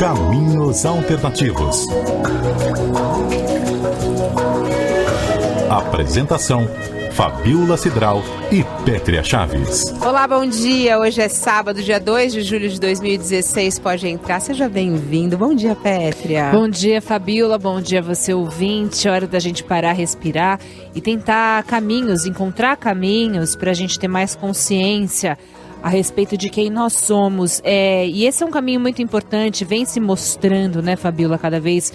Caminhos Alternativos. Apresentação: Fabíola Cidral e Pétria Chaves. Olá, bom dia. Hoje é sábado, dia 2 de julho de 2016. Pode entrar, seja bem-vindo. Bom dia, Pétria. Bom dia, Fabíola. Bom dia, você ouvinte. Hora da gente parar, respirar e tentar encontrar caminhos para a gente ter mais consciência a respeito de quem nós somos. E esse é um caminho muito importante, vem se mostrando, né, Fabíola, cada vez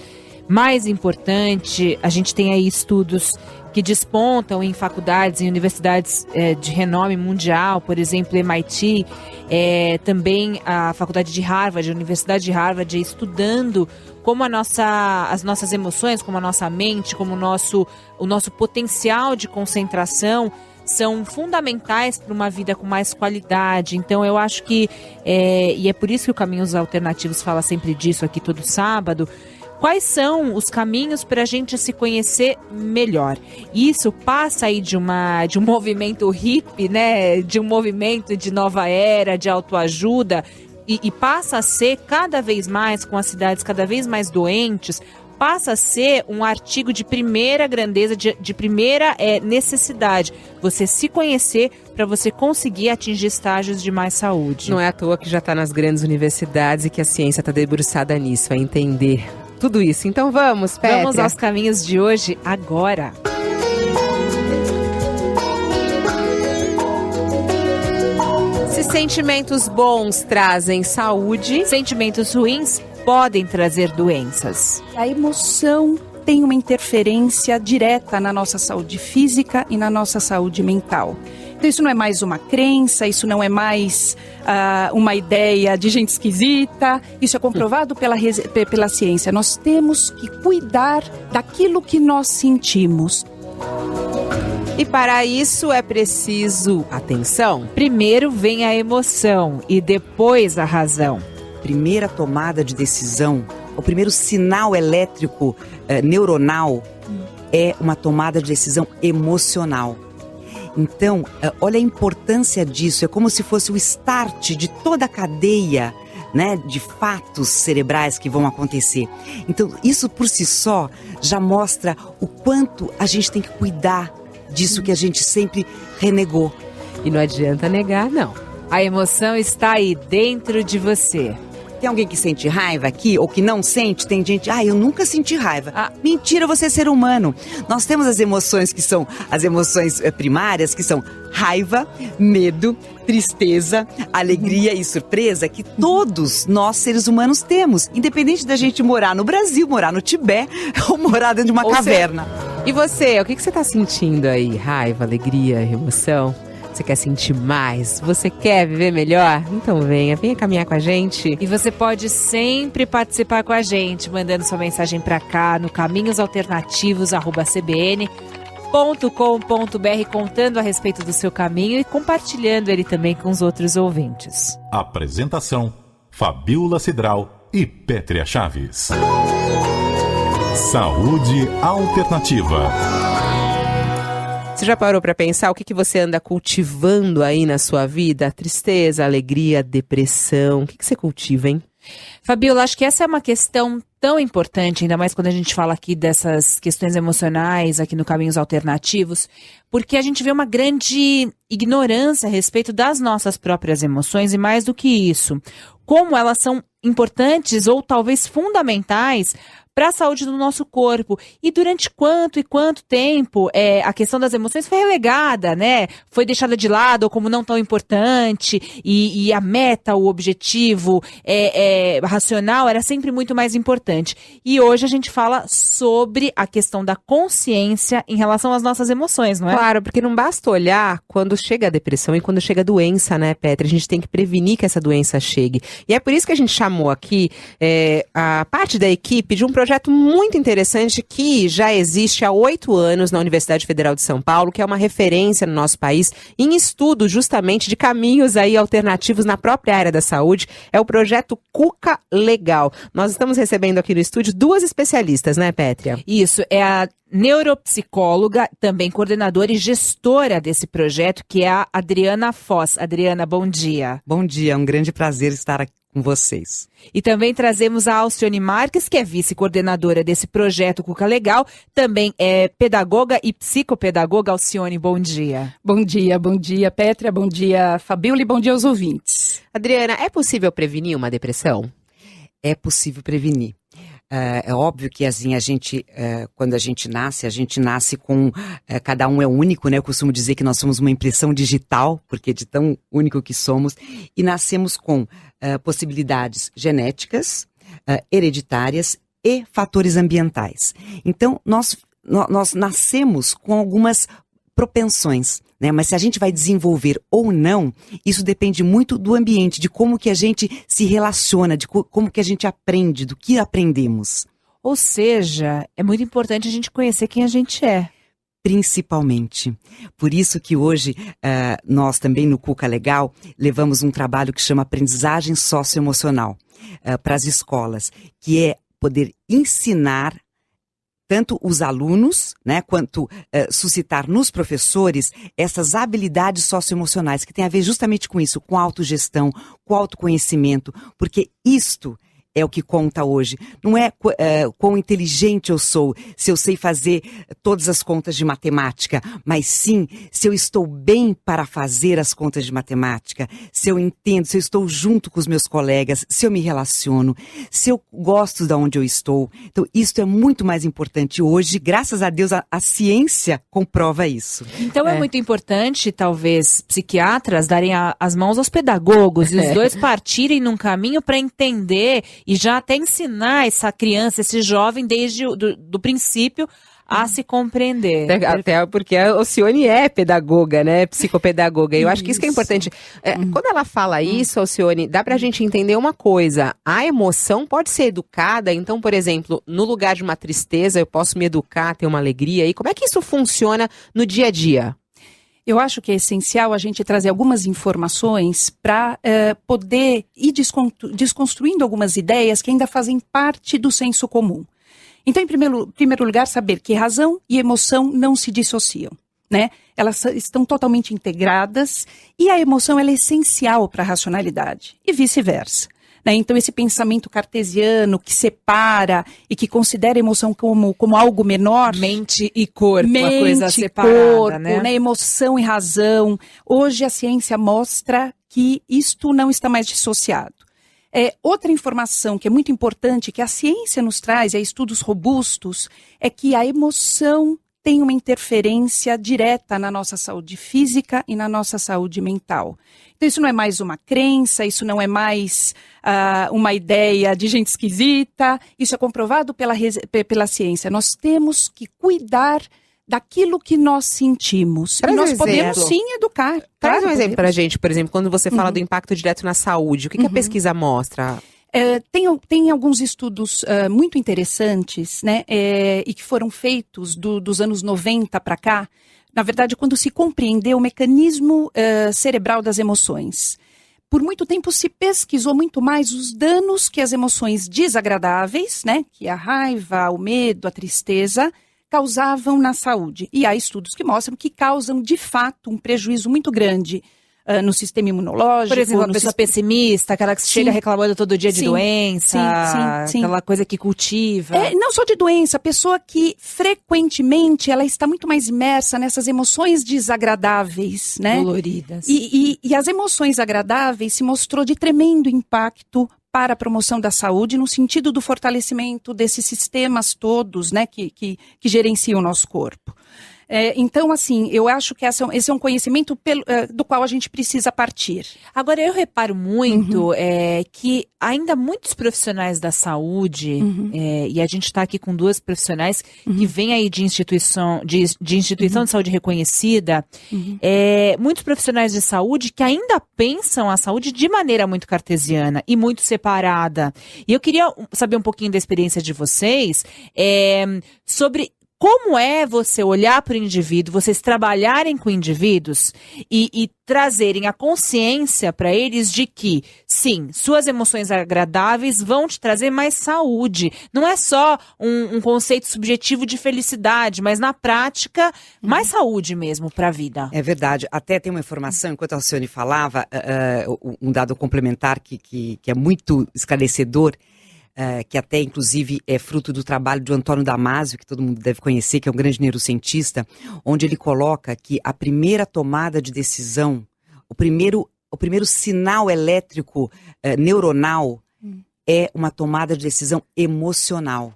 mais importante. A gente tem aí estudos que despontam em faculdades, em universidades de renome mundial, por exemplo, MIT, também a faculdade de Harvard, a Universidade de Harvard, estudando como as nossas emoções, como a nossa mente, como o nosso potencial de concentração são fundamentais para uma vida com mais qualidade. Então eu acho que, e é por isso que o Caminhos Alternativos fala sempre disso aqui todo sábado, quais são os caminhos para a gente se conhecer melhor? Isso passa aí de um movimento hippie, né? De um movimento de nova era, de autoajuda, e passa a ser cada vez mais, com as cidades cada vez mais doentes, passa a ser um artigo de primeira grandeza, de primeira necessidade. Você se conhecer para você conseguir atingir estágios de mais saúde. Não é à toa que já está nas grandes universidades e que a ciência está debruçada nisso, a entender tudo isso. Então vamos, Pétria. Vamos aos caminhos de hoje, agora. Se sentimentos bons trazem saúde, sentimentos ruins podem trazer doenças. A emoção tem uma interferência direta na nossa saúde física e na nossa saúde mental. Então isso não é mais uma crença, isso não é mais uma ideia de gente esquisita, isso é comprovado pela ciência. Nós temos que cuidar daquilo que nós sentimos. E para isso é preciso atenção. Primeiro vem a emoção e depois a razão. Primeira tomada de decisão, o primeiro sinal elétrico neuronal é uma tomada de decisão emocional. Então, olha a importância disso, é como se fosse o start de toda a cadeia, né, de fatos cerebrais que vão acontecer. Então, isso por si só já mostra o quanto a gente tem que cuidar disso que a gente sempre renegou. E não adianta negar, não. A emoção está aí dentro de você. Tem alguém que sente raiva aqui ou que não sente? Tem gente, eu nunca senti raiva. Mentira, você é ser humano. Nós temos as emoções que são as emoções primárias, que são raiva, medo, tristeza, alegria e surpresa, que todos nós seres humanos temos. Independente da gente morar no Brasil, morar no Tibete ou morar dentro de uma caverna. E você, o que você está sentindo aí? Raiva, alegria, emoção? Você quer sentir mais? Você quer viver melhor? Então venha caminhar com a gente. E você pode sempre participar com a gente, mandando sua mensagem para cá no caminhosalternativos@cbn.com.br, contando a respeito do seu caminho e compartilhando ele também com os outros ouvintes. Apresentação: Fabíola Cidral e Pétria Chaves. Saúde Alternativa. Você já parou para pensar o que você anda cultivando aí na sua vida? Tristeza, alegria, depressão. O que você cultiva, hein? Fabíola, acho que essa é uma questão tão importante, ainda mais quando a gente fala aqui dessas questões emocionais aqui no Caminhos Alternativos, porque a gente vê uma grande ignorância a respeito das nossas próprias emoções e, mais do que isso, como elas são importantes ou talvez fundamentais para a saúde do nosso corpo. E durante quanto tempo a questão das emoções foi relegada, né? Foi deixada de lado ou como não tão importante, e a meta, o objetivo racional era sempre muito mais importante. E hoje a gente fala sobre a questão da consciência em relação às nossas emoções, não é? Claro, porque não basta olhar quando chega a depressão e quando chega a doença, né, Pétria? A gente tem que prevenir que essa doença chegue. E é por isso que a gente chamou aqui a parte da equipe de um projeto muito interessante que já existe há 8 anos na Universidade Federal de São Paulo, que é uma referência no nosso país em estudo justamente de caminhos aí alternativos na própria área da saúde. É o projeto Cuca Legal. Nós estamos recebendo aqui no estúdio 2 especialistas, né, Pétria? Isso, é a neuropsicóloga, também coordenadora e gestora desse projeto, que é a Adriana Foz. Adriana, bom dia. Bom dia, é um grande prazer estar aqui com vocês. E também trazemos a Alcione Marques, que é vice-coordenadora desse projeto Cuca Legal, também é pedagoga e psicopedagoga. Alcione, bom dia. Bom dia, Pétria, bom dia, Fabíola, e bom dia aos ouvintes. Adriana, é possível prevenir uma depressão? É possível prevenir. É óbvio que assim, quando a gente nasce com... cada um é único, né? Eu costumo dizer que nós somos uma impressão digital, porque de tão único que somos, e nascemos com possibilidades genéticas, hereditárias e fatores ambientais. Então, nós nascemos com algumas propensões, né? Mas se a gente vai desenvolver ou não, isso depende muito do ambiente, de como que a gente se relaciona, de como que a gente aprende, do que aprendemos. Ou seja, é muito importante a gente conhecer quem a gente é. Principalmente. Por isso que hoje, nós também no Cuca Legal, levamos um trabalho que chama aprendizagem socioemocional para as escolas, que é poder ensinar tanto os alunos, né, quanto suscitar nos professores essas habilidades socioemocionais que tem a ver justamente com isso, com a autogestão, com o autoconhecimento, porque isto é o que conta hoje. Não é quão inteligente eu sou, se eu sei fazer todas as contas de matemática, mas sim se eu estou bem para fazer as contas de matemática, se eu entendo, se eu estou junto com os meus colegas, se eu me relaciono, se eu gosto de onde eu estou. Então, isso é muito mais importante hoje. Graças a Deus, a ciência comprova isso. Então é muito importante, talvez, psiquiatras darem as mãos aos pedagogos e os dois partirem num caminho para entender e já até ensinar essa criança, esse jovem, desde do princípio, a se compreender. Até porque a Alcione é pedagoga, né? Psicopedagoga. E eu acho que isso que é importante. Quando ela fala isso, Alcione, dá pra gente entender uma coisa. A emoção pode ser educada. Então, por exemplo, no lugar de uma tristeza, eu posso me educar, ter uma alegria. E como é que isso funciona no dia a dia? Eu acho que é essencial a gente trazer algumas informações para poder ir desconstruindo algumas ideias que ainda fazem parte do senso comum. Então, em primeiro lugar, saber que razão e emoção não se dissociam, né? Elas estão totalmente integradas e a emoção ela é essencial para a racionalidade e vice-versa. Né? Então, esse pensamento cartesiano que separa e que considera a emoção como algo menor... Mente e corpo, uma coisa separada, corpo, né? Emoção e razão. Hoje a ciência mostra que isto não está mais dissociado. Outra informação que é muito importante, que a ciência nos traz, estudos robustos, é que a emoção tem uma interferência direta na nossa saúde física e na nossa saúde mental. Então, isso não é mais uma crença, isso não é mais uma ideia de gente esquisita, isso é comprovado pela ciência. Nós temos que cuidar daquilo que nós sentimos. Traz e nós um podemos exemplo. sim educar. Traz Claro, um exemplo podemos. pra gente, por exemplo, quando você fala do impacto direto na saúde. O que a pesquisa mostra? Tem alguns estudos muito interessantes, né, e que foram feitos dos anos 90 para cá, na verdade, quando se compreendeu o mecanismo cerebral das emoções. Por muito tempo se pesquisou muito mais os danos que as emoções desagradáveis, né, que a raiva, o medo, a tristeza, causavam na saúde. E há estudos que mostram que causam, de fato, um prejuízo muito grande no sistema imunológico. Por exemplo, uma pessoa pessimista, aquela que chega reclamando todo dia de doença, sim. aquela coisa que cultiva. Não só de doença, a pessoa que frequentemente ela está muito mais imersa nessas emoções desagradáveis, né? Doloridas. E as emoções agradáveis se mostrou de tremendo impacto para a promoção da saúde, no sentido do fortalecimento desses sistemas todos, né, que gerenciam o nosso corpo. Então, assim, eu acho que esse é um conhecimento do qual a gente precisa partir. Agora, eu reparo muito que ainda muitos profissionais da saúde, e a gente está aqui com duas profissionais que vêm aí de instituição de saúde reconhecida, muitos profissionais de saúde que ainda pensam a saúde de maneira muito cartesiana e muito separada. E eu queria saber um pouquinho da experiência de vocês sobre como é você olhar para o indivíduo, vocês trabalharem com indivíduos e trazerem a consciência para eles de que, sim, suas emoções agradáveis vão te trazer mais saúde. Não é só um conceito subjetivo de felicidade, mas na prática, mais saúde mesmo para a vida. É verdade. Até tem uma informação, enquanto a Alcione falava, um dado complementar que é muito esclarecedor, que até inclusive é fruto do trabalho de Antônio Damasio, que todo mundo deve conhecer, que é um grande neurocientista, onde ele coloca que a primeira tomada de decisão, o primeiro sinal elétrico neuronal é uma tomada de decisão emocional.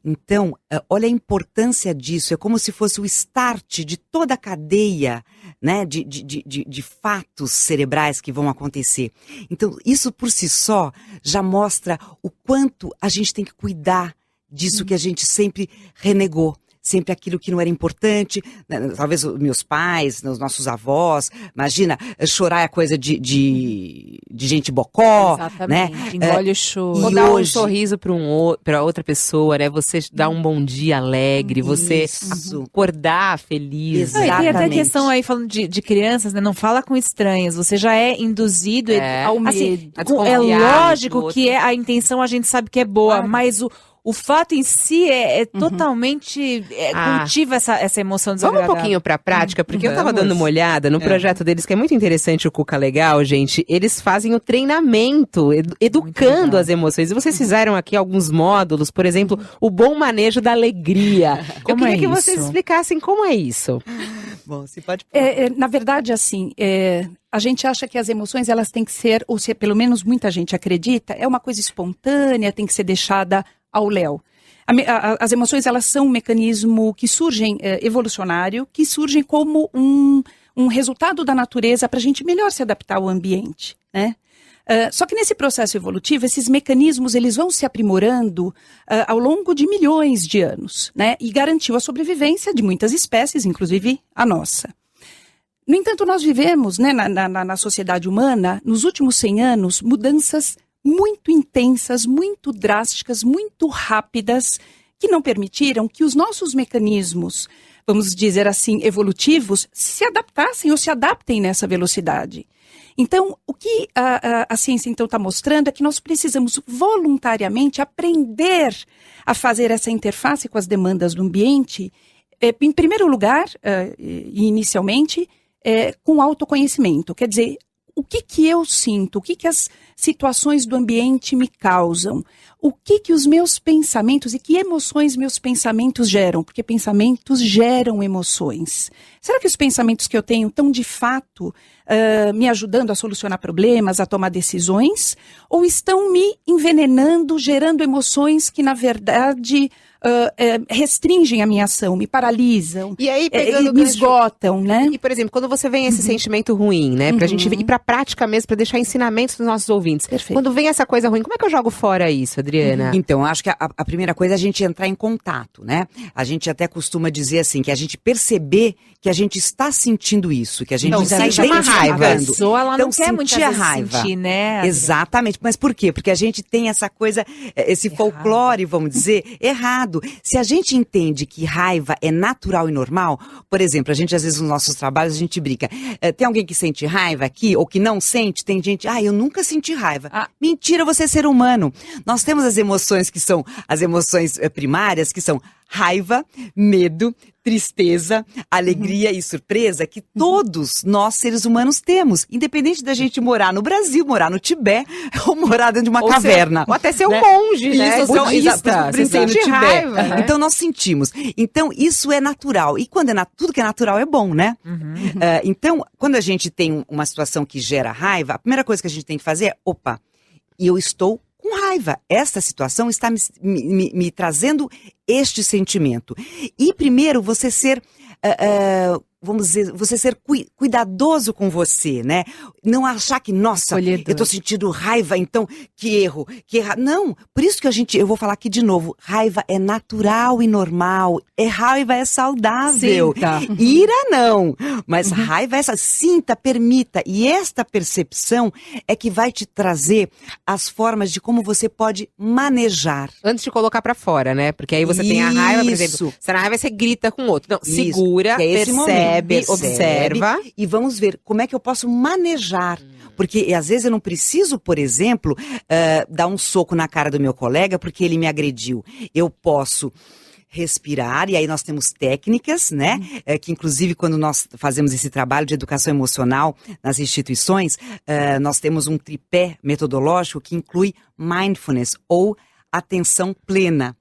Então, olha a importância disso, é como se fosse o start de toda a cadeia, né, de fatos cerebrais que vão acontecer. Então, isso por si só já mostra o quanto a gente tem que cuidar disso que a gente sempre renegou. Sempre aquilo que não era importante, né? Talvez os meus pais, os nossos avós, imagina, chorar é coisa de gente bocó, Exatamente, né? engole o choro. Ou E dar hoje- um sorriso para outra pessoa, né? Você dar um bom dia alegre, você Isso. acordar feliz. Não, e tem até a Exatamente. questão aí falando de crianças, né? Não fala com estranhos, você já é induzido ao assim, medo. a é desconfiar lógico do que a intenção a gente sabe que é boa, Claro. mas o fato em si é totalmente cultiva essa emoção Vamos desagradável. um pouquinho pra prática, porque eu tava Vamos. dando uma olhada no projeto deles, que é muito interessante, o Cuca Legal, gente. Eles fazem o treinamento, educando legal. as emoções. E vocês fizeram aqui alguns módulos, por exemplo, o bom manejo da alegria. Eu Como queria é que vocês isso? explicassem como é isso. Bom, se pode Na verdade, assim, a gente acha que as emoções elas têm que ser, ou se pelo menos muita gente acredita, é uma coisa espontânea, tem que ser deixada ao léu. As emoções elas são um mecanismo que surgem evolucionário, que surgem como um resultado da natureza para a gente melhor se adaptar ao ambiente, né? Só que nesse processo evolutivo, esses mecanismos eles vão se aprimorando ao longo de milhões de anos, né? E garantiu a sobrevivência de muitas espécies, inclusive a nossa. No entanto, nós vivemos, né, na sociedade humana, nos últimos 100 anos, mudanças muito intensas, muito drásticas, muito rápidas, que não permitiram que os nossos mecanismos, vamos dizer assim, evolutivos, se adaptassem ou se adaptem nessa velocidade. Então, o que a ciência então está mostrando é que nós precisamos voluntariamente aprender a fazer essa interface com as demandas do ambiente, em primeiro lugar, e inicialmente, com autoconhecimento. Quer dizer, o que eu sinto, o que as situações do ambiente me causam, o que os meus pensamentos e que emoções meus pensamentos geram, porque pensamentos geram emoções. Será que os pensamentos que eu tenho estão de fato me ajudando a solucionar problemas, a tomar decisões, ou estão me envenenando, gerando emoções que na verdade restringem a minha ação, me paralisam, E aí, pegando o me gancho- esgotam, né? E, por exemplo, quando você vem esse sentimento ruim, né? Pra gente ir pra prática mesmo, pra deixar ensinamentos dos nossos ouvintes. Perfeito. Quando vem essa coisa ruim, como é que eu jogo fora isso, Adriana? Então, acho que a primeira coisa é a gente entrar em contato, né? A gente até costuma dizer assim, que a gente perceber que a gente está sentindo isso, que a gente Não, está sente uma raiva. A pessoa, ela não Então, quer muitas sentir a vezes raiva. sentir, né? Adriana? Exatamente. Mas por quê? Porque a gente tem essa coisa, esse folclore, vamos dizer, errado. Se a gente entende que raiva é natural e normal, por exemplo, a gente às vezes nos nossos trabalhos a gente brinca. Tem alguém que sente raiva aqui ou que não sente? Tem gente, eu nunca senti raiva. Mentira, você é ser humano. Nós temos as emoções que são as emoções primárias, que são raiva, medo, tristeza, alegria e surpresa, que todos nós seres humanos temos, independente da gente morar no Brasil, morar no Tibete ou morar dentro de uma caverna. Ou até ser um né? monge, né? Isso, Budista. Você brinquei no sente Tibete. raiva, né? Então nós sentimos. Então isso é natural. E quando tudo que é natural é bom, né? Então, quando a gente tem uma situação que gera raiva, a primeira coisa que a gente tem que fazer é, eu estou com raiva. Esta situação está me trazendo este sentimento. E primeiro, você ser, vamos dizer, você ser cuidadoso com você, né? Não achar que, nossa, Acolhedor. eu tô sentindo raiva, então, que erro, que errado. Não, por isso que eu vou falar aqui de novo, raiva é natural e normal, raiva é saudável. Sinta. Ira não, mas raiva é essa, sinta, permita. E esta percepção é que vai te trazer as formas de como você pode manejar. Antes de colocar pra fora, né? Porque aí você você tem a raiva, por Isso. exemplo. Você tá na raiva, você grita com o outro. Não, Isso, segura, que é esse percebe, momento. observa. E vamos ver como é que eu posso manejar. Porque às vezes eu não preciso, por exemplo, dar um soco na cara do meu colega porque ele me agrediu. Eu posso respirar, e aí nós temos técnicas, né? Que inclusive quando nós fazemos esse trabalho de educação emocional nas instituições, nós temos um tripé metodológico que inclui mindfulness ou atenção plena.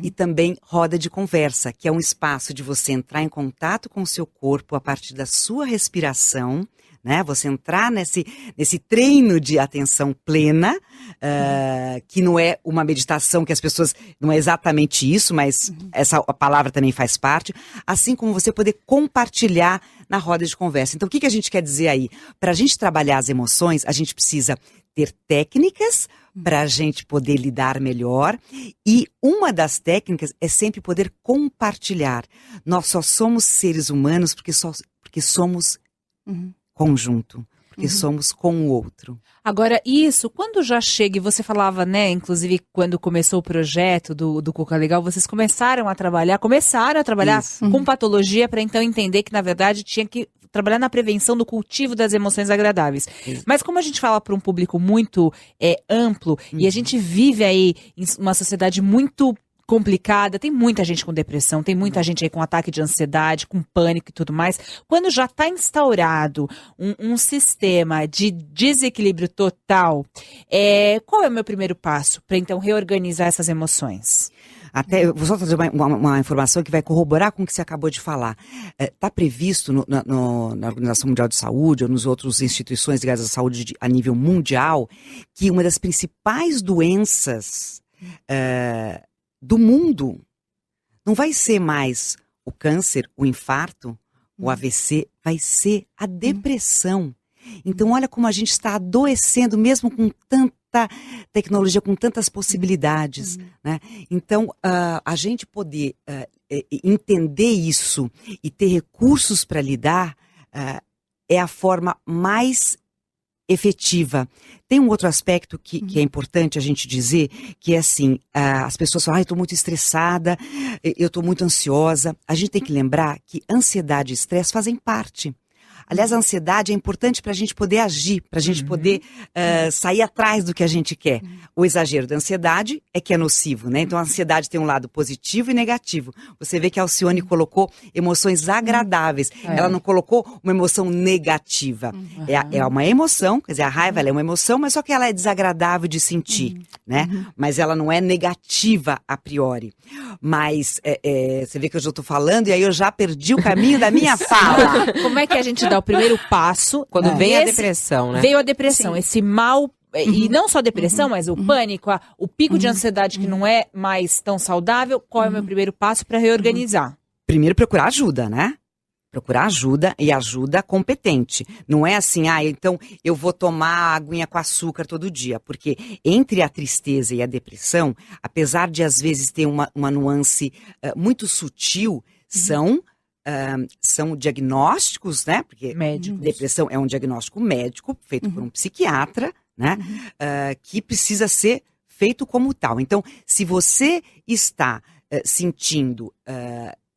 E também roda de conversa, que é um espaço de você entrar em contato com o seu corpo a partir da sua respiração, né? Você entrar nesse treino de atenção plena, que não é uma meditação que as pessoas, não é exatamente isso, mas a palavra também faz parte, assim como você poder compartilhar na roda de conversa. Então, o que a gente quer dizer aí? Para a gente trabalhar as emoções, a gente precisa ter técnicas para a gente poder lidar melhor, e uma das técnicas é sempre poder compartilhar. Nós só somos seres humanos porque somos conjunto, porque somos com o outro. Agora, isso, quando já chega, e você falava, né, inclusive quando começou o projeto do Cuca Legal, vocês começaram a trabalhar Isso. com patologia para então entender que, na verdade, tinha que trabalhar na prevenção do cultivo das emoções agradáveis. Isso. Mas como a gente fala para um público muito amplo, e a gente vive aí em uma sociedade muito complicada, tem muita gente com depressão, tem muita gente aí com ataque de ansiedade, com pânico e tudo mais. Quando já está instaurado um sistema de desequilíbrio total, qual é o meu primeiro passo para então reorganizar essas emoções? Até, eu vou só trazer uma informação que vai corroborar com o que você acabou de falar. Está previsto na Organização Mundial de Saúde ou nas outras instituições ligadas à saúde a nível mundial que uma das principais doenças do mundo não vai ser mais o câncer, o infarto, o AVC, vai ser a depressão. Então, olha como a gente está adoecendo, mesmo com tanta tecnologia, com tantas possibilidades, né? Então, a gente poder entender isso e ter recursos para lidar é a forma mais efetiva. Tem um outro aspecto que é importante a gente dizer, que é assim, as pessoas falam, eu estou muito estressada, eu estou muito ansiosa. A gente tem que lembrar que ansiedade e estresse fazem parte. Aliás, a ansiedade é importante para a gente poder agir, para a gente poder sair atrás do que a gente quer. O exagero da ansiedade é que é nocivo, né? Então, a ansiedade tem um lado positivo e negativo. Você vê que a Alcione colocou emoções agradáveis. Ela não colocou uma emoção negativa. É uma emoção, quer dizer, a raiva ela é uma emoção, mas só que ela é desagradável de sentir, né? Mas ela não é negativa a priori. Mas você vê que eu já estou falando e aí eu já perdi o caminho da minha fala. Como é que a gente dá o primeiro passo Quando vem a depressão, né? Veio a depressão, esse mal, e não só a depressão, mas o pânico, o pico de ansiedade que não é mais tão saudável. Qual é o meu primeiro passo para reorganizar? Primeiro procurar ajuda, né? Procurar ajuda e ajuda competente. Não é assim, então eu vou tomar aguinha com açúcar todo dia. Porque entre a tristeza e a depressão, apesar de às vezes ter uma nuance muito sutil, são diagnósticos, né? Porque Médicos. Depressão é um diagnóstico médico feito por um psiquiatra, né? Que precisa ser feito como tal. Então, se você está sentindo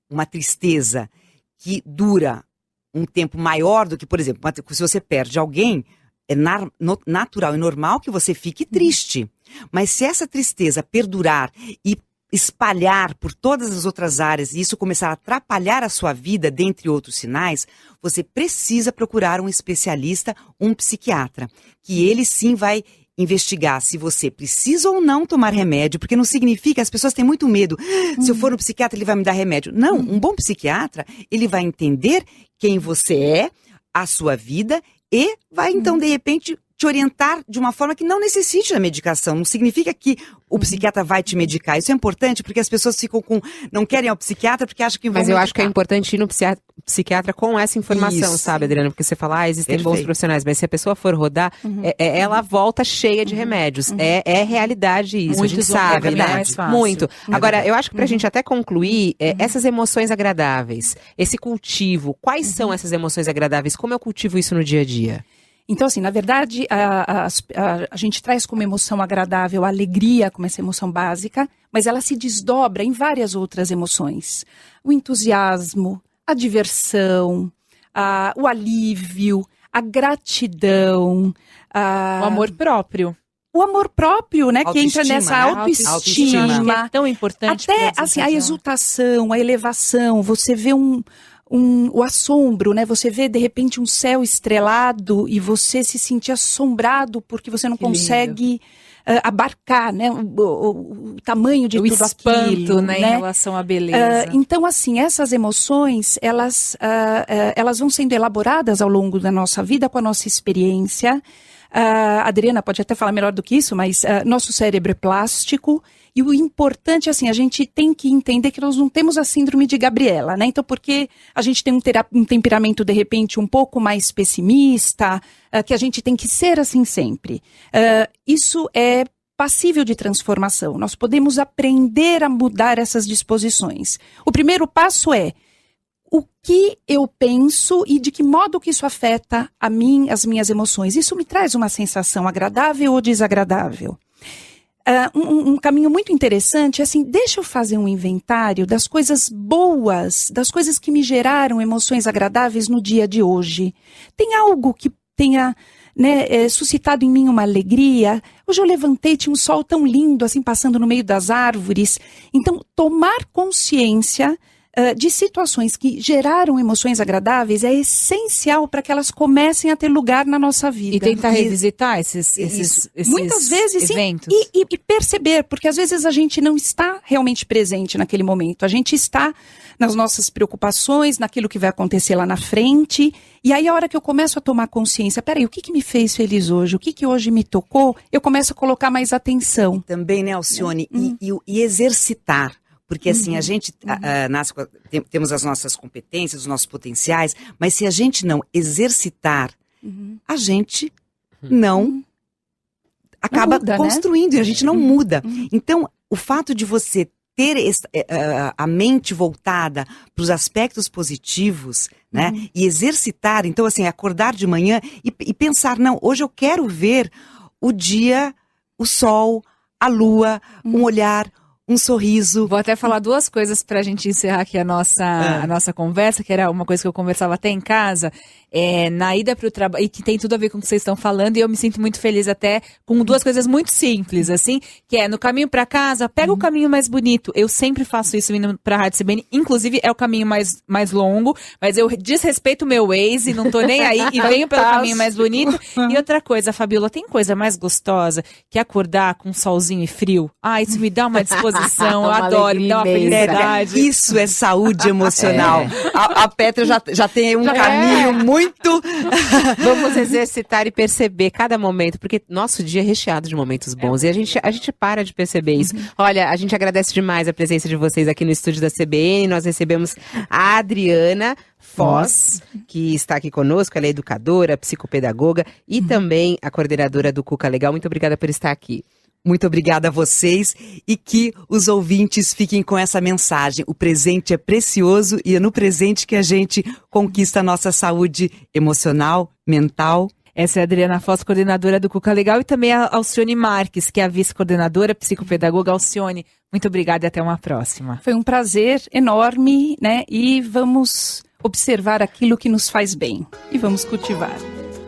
uma tristeza que dura um tempo maior do que, por exemplo, se você perde alguém, é natural e normal que você fique triste. Mas se essa tristeza perdurar e espalhar por todas as outras áreas e isso começar a atrapalhar a sua vida, dentre outros sinais, você precisa procurar um especialista, um psiquiatra, que ele sim vai investigar se você precisa ou não tomar remédio, porque não significa, as pessoas têm muito medo, se eu for no psiquiatra ele vai me dar remédio. Não, um bom psiquiatra, ele vai entender quem você é, a sua vida e vai então de repente te orientar de uma forma que não necessite da medicação. Não significa que o psiquiatra vai te medicar. Isso é importante porque as pessoas não querem ir ao psiquiatra porque acham que vão Mas eu medicar. acho que é importante ir no psiquiatra com essa informação, Isso. sabe, Adriana? Porque você fala, existem bons Perfeito. profissionais, mas se a pessoa for rodar, ela volta cheia de remédios. É realidade isso, a gente Muitos sabe, outros né? é mais fácil. Muito. Agora, eu acho que pra gente até concluir, essas emoções agradáveis, esse cultivo, quais são essas emoções agradáveis? Como eu cultivo isso no dia a dia? Então, assim, na verdade, a gente traz como emoção agradável a alegria, como essa emoção básica, mas ela se desdobra em várias outras emoções. O entusiasmo, a diversão, o alívio, a gratidão. O amor próprio. O amor próprio, né, que entra nessa autoestima. Que é tão importante. Até, assim, a exultação, a elevação, você vê o assombro, né? Você vê, de repente, um céu estrelado e você se sentir assombrado porque você não consegue abarcar, né? O tamanho de tudo espanto, aquilo, né? Em relação à beleza. Então, assim, essas emoções, elas vão sendo elaboradas ao longo da nossa vida com a nossa experiência. A Adriana pode até falar melhor do que isso, mas nosso cérebro é plástico e o importante, assim, a gente tem que entender que nós não temos a síndrome de Gabriela, né? Então, porque a gente tem um temperamento, de repente, um pouco mais pessimista, que a gente tem que ser assim sempre. Isso é passível de transformação. Nós podemos aprender a mudar essas disposições. O primeiro passo é o que eu penso e de que modo que isso afeta a mim, as minhas emoções. Isso me traz uma sensação agradável ou desagradável? Um caminho muito interessante é assim, deixa eu fazer um inventário das coisas boas, das coisas que me geraram emoções agradáveis no dia de hoje. Tem algo que tenha, né, suscitado em mim uma alegria? Hoje eu levantei, tinha um sol tão lindo, assim, passando no meio das árvores. Então, tomar consciência de situações que geraram emoções agradáveis é essencial para que elas comecem a ter lugar na nossa vida. E tentar revisitar esses muitas vezes, eventos. Sim, e perceber, porque às vezes a gente não está realmente presente naquele momento. A gente está nas nossas preocupações, naquilo que vai acontecer lá na frente. E aí a hora que eu começo a tomar consciência, peraí, o que me fez feliz hoje? O que hoje me tocou? Eu começo a colocar mais atenção. Também, né, Alcione? E exercitar. Porque assim, a gente nasce, temos as nossas competências, os nossos potenciais, mas se a gente não exercitar, a gente não acaba muda, construindo, né? E a gente não muda. Então, o fato de você ter a mente voltada para os aspectos positivos, né? E exercitar, então assim, acordar de manhã e pensar, não, hoje eu quero ver o dia, o sol, a lua, um olhar, um sorriso. Vou até falar duas coisas pra gente encerrar aqui a nossa conversa, que era uma coisa que eu conversava até em casa, na ida pro trabalho, e que tem tudo a ver com o que vocês estão falando, e eu me sinto muito feliz até com duas coisas muito simples, assim, que é no caminho pra casa, pega o caminho mais bonito. Eu sempre faço isso indo pra Rádio CBN, inclusive é o caminho mais longo, mas eu desrespeito o meu Waze, não tô nem aí, e venho pelo caminho mais bonito. E outra coisa, Fabiola, tem coisa mais gostosa que acordar com um solzinho e frio? Isso me dá uma disposição, eu adoro, me dá uma felicidade. Isso é saúde emocional. A Petra já tem um caminho muito... Vamos exercitar e perceber cada momento, porque nosso dia é recheado de momentos bons e a gente para de perceber isso. Olha, a gente agradece demais a presença de vocês aqui no estúdio da CBN. Nós recebemos a Adriana Foz, que está aqui conosco. Ela é educadora, psicopedagoga e também a coordenadora do Cuca Legal. Muito obrigada por estar aqui. Muito obrigada a vocês e que os ouvintes fiquem com essa mensagem. O presente é precioso e é no presente que a gente conquista a nossa saúde emocional, mental. Essa é a Adriana Foz, coordenadora do Cuca Legal, e também a Alcione Marques, que é a vice-coordenadora, psicopedagoga. Alcione, muito obrigada e até uma próxima. Foi um prazer enorme, né? E vamos observar aquilo que nos faz bem e vamos cultivar.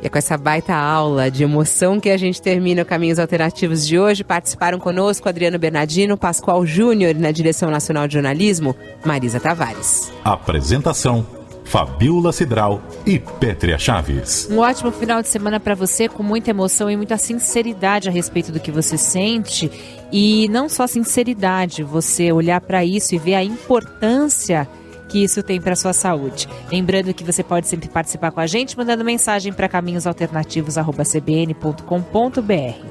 E é com essa baita aula de emoção que a gente termina o Caminhos Alternativos de hoje. Participaram conosco Adriano Bernardino, Pascoal Júnior, na Direção Nacional de Jornalismo, Marisa Tavares. Apresentação, Fabiola Cidral e Pétria Chaves. Um ótimo final de semana para você, com muita emoção e muita sinceridade a respeito do que você sente. E não só sinceridade, você olhar para isso e ver a importância que isso tem para sua saúde. Lembrando que você pode sempre participar com a gente, mandando mensagem para caminhosalternativos@cbn.com.br.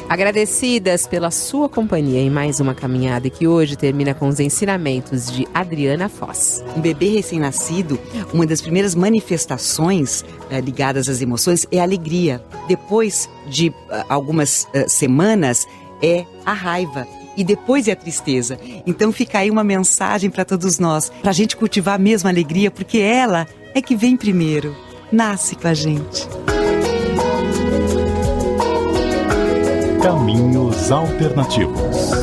Agradecidas pela sua companhia em mais uma caminhada que hoje termina com os ensinamentos de Adriana Foz. Um bebê recém-nascido, uma das primeiras manifestações ligadas às emoções é a alegria. Depois de algumas semanas é a raiva. E depois é a tristeza. Então fica aí uma mensagem para todos nós, para a gente cultivar mesmo a alegria, porque ela é que vem primeiro, nasce com a gente. Caminhos Alternativos.